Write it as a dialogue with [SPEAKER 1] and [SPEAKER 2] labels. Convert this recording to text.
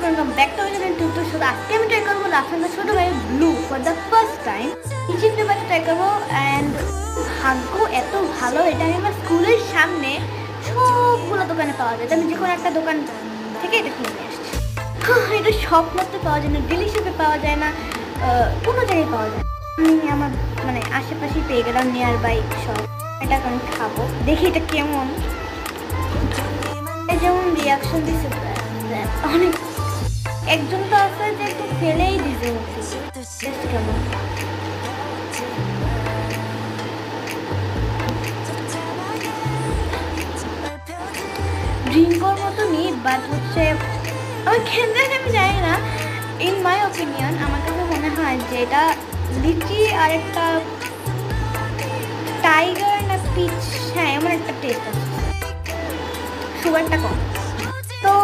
[SPEAKER 1] Welcome back to my channel to. তো শুধু আজকে আমি ট্রাই করবো লাফাঙ্গা ছোটো ভাই blue for the first time kitchen পেপারে ট্রাই করবো। অ্যান্ড ভাগ্য এত ভালো, এটা আমি আমার স্কুলের সামনে সবগুলো দোকানে পাওয়া যায়। আমি যে কোনো একটা দোকান থেকে এটা কিনে নিয়ে আসছি। এটা স্বপ্নতে পাওয়া যায় না, ডিলিশিয়াসে পাওয়া যায় না, কোনো জায়গায় পাওয়া যায়। আমি আমার মানে আশেপাশেই পেয়ে গেলাম, নিয়ার বাই সব। এটা আমি খাবো, দেখি এটা কেমন। যেমন রিয়াকশন দিচ্ছে অনেক, একজন তো আছে যে একটু ফেলেই দিতে হচ্ছে। কেমন ড্রিঙ্কর মতনই, বাট হচ্ছে আমি কেন আমি জানি না। ইন মাই ওপিনিয়ন আমার কাছে মনে হয় যে এটা লিচি আর একটা টাইগার না পিচ, হ্যাঁ এমন একটা টেস্ট আছে, সুগারটা কম।